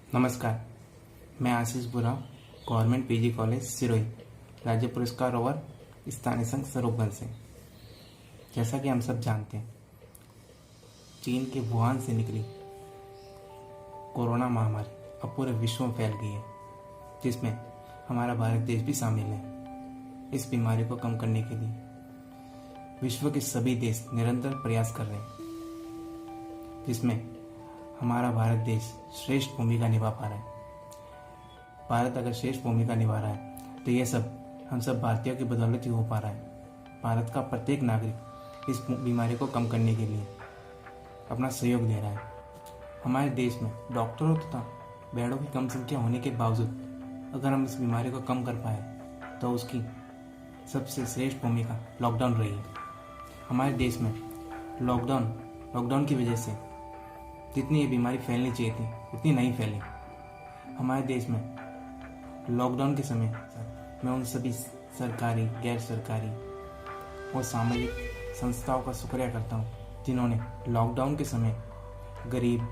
नमस्कार, मैं आशीष बुरा, गवर्नमेंट पीजी कॉलेज सिरोही, राज्य पुरस्कार ओवर स्थानीय संघ सरोवर से। जैसा कि हम सब जानते हैं, चीन के वुहान से निकली कोरोना महामारी अब पूरे विश्व में फैल गई है, जिसमें हमारा भारत देश भी शामिल है। इस बीमारी को कम करने के लिए विश्व के सभी देश निरंतर प्रयास कर रहे हैं, जिसमें हमारा भारत देश श्रेष्ठ भूमिका निभा पा रहा है। भारत अगर श्रेष्ठ भूमिका निभा रहा है तो ये सब हम सब भारतीयों की बदौलत ही हो पा रहा है। भारत का प्रत्येक नागरिक इस बीमारी को कम करने के लिए अपना सहयोग दे रहा है। हमारे देश में डॉक्टरों तथा बेडों की कम संख्या होने के बावजूद अगर हम इस बीमारी को कम कर पाए तो उसकी सबसे श्रेष्ठ भूमिका लॉकडाउन रही है। हमारे देश में लॉकडाउन की वजह से जितनी ये बीमारी फैलनी चाहिए थी उतनी नहीं फैली। हमारे देश में लॉकडाउन के समय मैं उन सभी सरकारी, गैर सरकारी और सामाजिक संस्थाओं का शुक्रिया करता हूँ जिन्होंने लॉकडाउन के समय गरीब,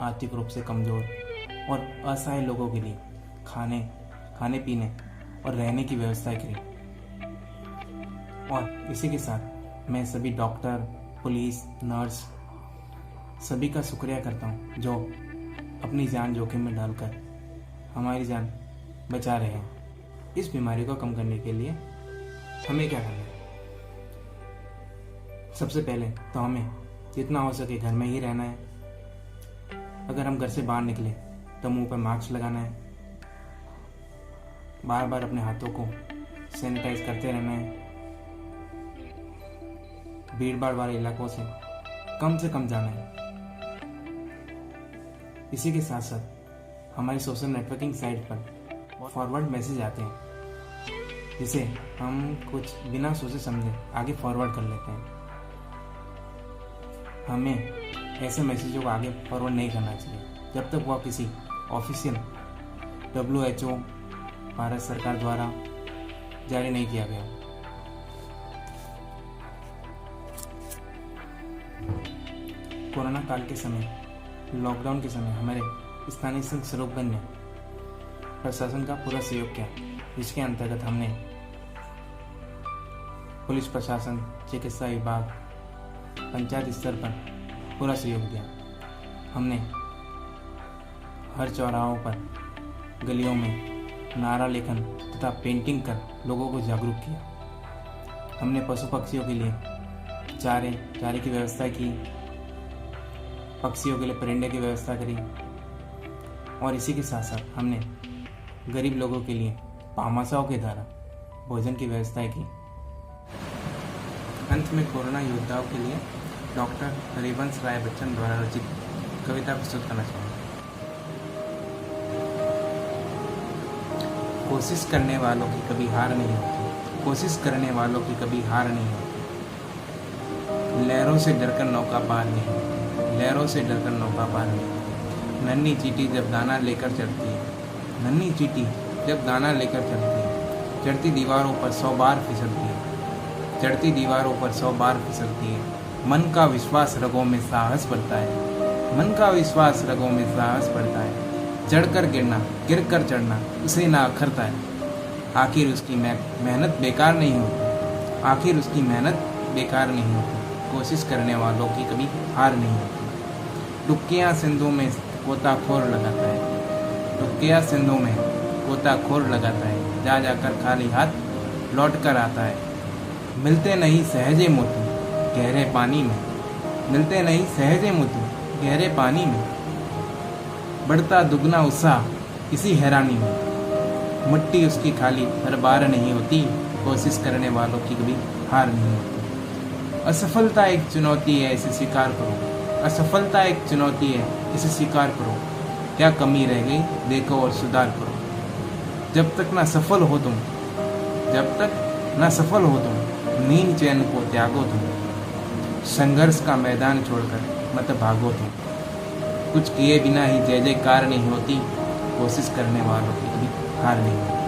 आर्थिक रूप से कमज़ोर और असहाय लोगों के लिए खाने पीने और रहने की व्यवस्था करी। और इसी के साथ मैं सभी डॉक्टर, पुलिस, नर्स सभी का शुक्रिया करता हूँ जो अपनी जान जोखिम में डालकर हमारी जान बचा रहे हैं। इस बीमारी को कम करने के लिए हमें क्या करना है? सबसे पहले तो हमें जितना हो सके घर में ही रहना है। अगर हम घर से बाहर निकले तो मुंह पर मास्क लगाना है, बार बार अपने हाथों को सैनिटाइज करते रहना है, भीड़ भाड़ वाले इलाकों से कम जाना है। इसी के साथ साथ हमारी सोशल नेटवर्किंग साइट पर फॉरवर्ड मैसेज आते हैं जिसे हम कुछ बिना सोचे समझे आगे फॉरवर्ड कर लेते हैं। हमें ऐसे मैसेजों को आगे फॉरवर्ड नहीं करना चाहिए जब तक वह किसी ऑफिशियल WHO भारत सरकार द्वारा जारी नहीं किया गया। कोरोना काल के समय, लॉकडाउन के समय हमारे स्थानीय संघ सरोवर ने प्रशासन का पूरा सहयोग किया, जिसके अंतर्गत हमने पुलिस प्रशासन, चिकित्सा विभाग, पंचायत स्तर पर पूरा सहयोग दिया। हमने हर चौराहों पर, गलियों में नारा लेखन तथा पेंटिंग कर लोगों को जागरूक किया। हमने पशु पक्षियों के लिए चारे की व्यवस्था की, पक्षियों के लिए परिंदे की व्यवस्था करी और इसी के साथ साथ हमने गरीब लोगों के लिए पामाशाओं के द्वारा भोजन की व्यवस्था की। अंत में कोरोना योद्धाओं के लिए डॉक्टर हरिवंश राय बच्चन द्वारा रचित कविता प्रस्तुत करना चाहूँगा। कोशिश करने वालों की कभी हार नहीं होती, कोशिश करने वालों की कभी हार नहीं होती। लहरों से डरकर नौका पार नहीं होती, लहरों से डरकर नौका पार नहीं होती। नन्ही चींटी जब दाना लेकर चढ़ती है, नन्ही चींटी जब दाना लेकर चढ़ती है, चढ़ती दीवारों पर 100 बार फिसलती है, चढ़ती दीवारों पर 100 बार फिसलती है। मन का विश्वास रगों में साहस बढ़ता है, मन का विश्वास रगों में साहस बढ़ता है। चढ़कर गिरना, गिर कर चढ़ना उसे ना अखरता है। आखिर उसकी मेहनत बेकार नहीं होती, आखिर उसकी मेहनत बेकार नहीं होती। कोशिश करने वालों की कभी हार नहीं होती। डुबकियाँ सिंधु में गोताखोर लगाता है, डुबकियाँ सिंधु में गोताखोर लगाता है। जा जाकर खाली हाथ लौट कर आता है। मिलते नहीं सहजे मोती गहरे पानी में, मिलते नहीं सहजे मोती गहरे पानी में। बढ़ता दुगना उत्साह इसी हैरानी में। मिट्टी उसकी खाली हर बार नहीं होती, कोशिश करने वालों की कभी हार नहीं होती। असफलता एक चुनौती है, इसे स्वीकार करो। असफलता एक चुनौती है, इसे स्वीकार करो। क्या कमी रह गई देखो और सुधार करो। जब तक ना सफल हो तुम, जब तक ना सफल हो तुम, नींद चैन को त्यागो तुम। संघर्ष का मैदान छोड़कर मत भागो तुम। कुछ किए बिना ही जय जयकार नहीं होती, कोशिश करने वालों की कभी हार नहीं होती।